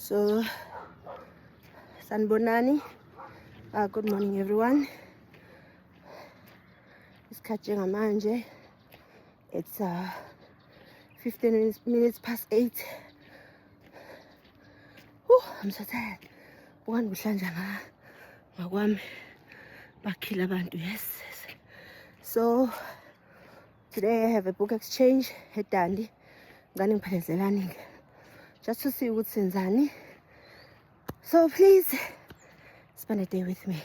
So, sanibonani. Good morning everyone. Isikhathi njengamanje. It's 15 minutes past 8. I'm so tired. Bukan buhlanja ngakwami bakhila abantu, yes. So today I have a book exchange at Dandi. Ngani ngiphelezelaningi just to see what's senzani. So please spend a day with me.